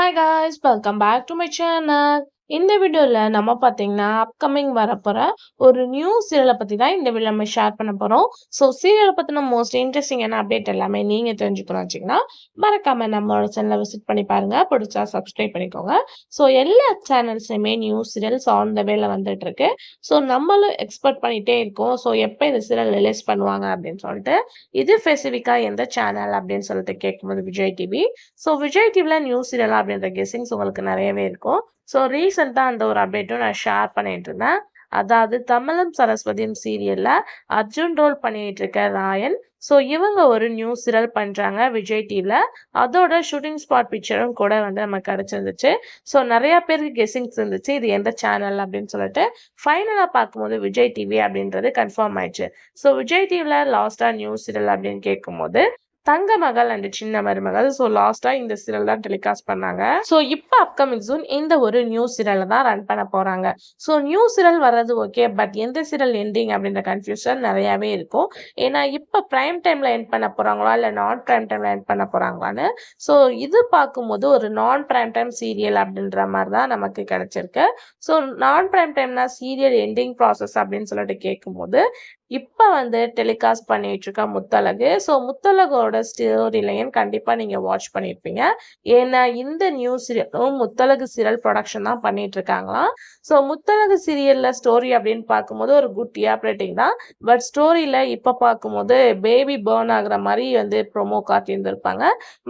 Hi guys, welcome back to my channel. இந்த வீடியோல நம்ம பாத்தீங்கன்னா அப்கமிங் வரப்போற ஒரு நியூ சீரியலை பத்தி தான் இந்த வீடியோ நம்ம ஷேர் பண்ண போறோம். ஸோ சீரியலை பத்தின மோஸ்ட் இன்ட்ரெஸ்டிங்கான அப்டேட் எல்லாமே நீங்க தெரிஞ்சுக்கணும் வச்சுங்கன்னா மறக்காம நம்மளோட சேனலை விசிட் பண்ணி பாருங்க. பிடிச்சா சப்ஸ்கிரைப் பண்ணிக்கோங்க. ஸோ எல்லா சேனல்ஸ்லயுமே நியூ சீரியல்ஸ் ஆன் த வேல வந்துட்டு இருக்கு. ஸோ நம்மளும் எக்ஸ்பெக்ட் பண்ணிட்டே இருக்கோம். ஸோ எப்போ இந்த சீரியல் ரிலீஸ் பண்ணுவாங்க அப்படின்னு சொல்லிட்டு இது ஸ்பெசிஃபிக்கா எந்த சேனல் அப்படின்னு சொல்லிட்டு கேட்கும்போது விஜய் டிவி. ஸோ விஜய் டிவில நியூ சீரியலா அப்படின்ற கெஸிங்ஸ் உங்களுக்கு நிறையவே இருக்கும். ஸோ ரீசெண்டா அந்த ஒரு அப்டேட்டும் நான் ஷேர் பண்ணிட்டு இருந்தேன். அதாவது தமிழும் சரஸ்வதியும் சீரியல்ல அர்ஜுன் ரோல் பண்ணிட்டு இருக்க ராயன். ஸோ இவங்க ஒரு நியூ சீரியல் பண்றாங்க விஜய் டிவில. அதோட ஷூட்டிங் ஸ்பாட் பிக்சரும் கூட நமக்கு கிடைச்சிருந்துச்சு. ஸோ நிறைய பேருக்கு கெஸிங்ஸ் இருந்துச்சு இது எந்த சேனல் அப்படின்னு சொல்லிட்டு. ஃபைனலா பார்க்கும்போது விஜய் டிவி அப்படின்றது கன்ஃபார்ம் ஆயிடுச்சு. ஸோ விஜய் டிவில லாஸ்டா நியூ சீரியல் அப்படின்னு கேட்கும்போது தங்க மகள் அண்ட் சின்ன மருமகள். ஸோ லாஸ்டா இந்த சீரியல் தான் டெலிகாஸ்ட் பண்ணாங்க. ஸோ இப்போ அப்கமிங் ஜூன் இந்த ஒரு நியூ சீரியல் தான் ரன் பண்ண போறாங்க. ஸோ நியூ சீரியல் வர்றது ஓகே, பட் எந்த சீரியல் எண்டிங் அப்படின்ற கன்ஃபியூஷன் நிறையவே இருக்கும். ஏன்னா இப்போ பிரைம் டைம்ல எண்ட் பண்ண போறாங்களா இல்லை நான் பிரைம் டைம்ல எண்ட் பண்ண போறாங்களான்னு. ஸோ இது பார்க்கும்போது ஒரு நான் பிரைம் டைம் சீரியல் அப்படின்ற மாதிரி தான் நமக்கு கிடைச்சிருக்கு. ஸோ நான் பிரைம் டைம்னா சீரியல் எண்டிங் ப்ராசஸ் அப்படின்னு சொல்லிட்டு கேட்கும்போது இப்ப டெலிகாஸ்ட் பண்ணிட்டு இருக்க முத்தழகு. ஸோ முத்தழகோட ஸ்டோரி லைன் கண்டிப்பா நீங்க வாட்ச் பண்ணியிருப்பீங்க. ஏன்னா இந்த நியூ சீரியலும் முத்தழகு சீரியல் ப்ரொடக்ஷன் தான் பண்ணிட்டு இருக்காங்களாம். ஸோ முத்தழகு சீரியல்ல ஸ்டோரி அப்படின்னு பார்க்கும்போது ஒரு குட் ஆப்ரேட்டிங் தான். பட் ஸ்டோரியில இப்ப பார்க்கும்போது பேபி பேர்ன் ஆகுற மாதிரி ப்ரொமோ காட்டியிருந்திருப்பாங்க.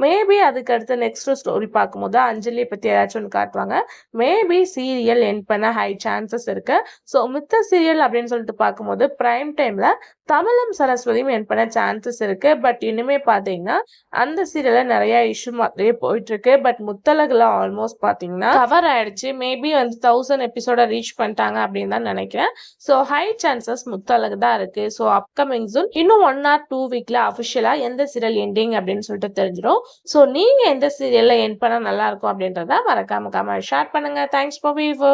மேபி அதுக்கு அடுத்து நெக்ஸ்ட் ஸ்டோரி பார்க்கும்போது அஞ்சலியை பத்தி ஏதாச்சும் ஒன்று காட்டுவாங்க. மேபி சீரியல் எண்ட் பண்ண ஹை சான்சஸ் இருக்கு. ஸோ மித்த சீரியல் அப்படின்னு சொல்லிட்டு பார்க்கும்போது பிரைம் டைம்ல தமிழும் சரஸ்வதியும் என் பண்ண சான்சஸ் இருக்கு. பட் இனிமே பாத்தீங்கன்னா அந்த சீரியல்ல நிறைய இஷ்யூ மாதிரியே போயிட்டு இருக்கு. பட் முத்தழகுல ஆல்மோஸ்ட் பாத்தீங்கன்னா கவர் ஆயிடுச்சு. மேபி 1000 எபிசோட ரீச் பண்ணிட்டாங்க அப்படின்னு தான் நினைக்கிறேன். ஸோ ஹை சான்சஸ் முத்தழகு தான் இருக்கு. ஸோ அப்கமிங் ஜூன் இன்னும் 1 or 2 வீக்ல அபிஷியலா எந்த சீரியல் எண்டிங் அப்படின்னு சொல்லிட்டு தெரிஞ்சிடும். ஸோ நீங்க எந்த சீரியல்ல எண்ட் பண்ணா நல்லா இருக்கும் அப்படின்றத மறக்காம ஷேர் பண்ணுங்க. Thanks for viewer.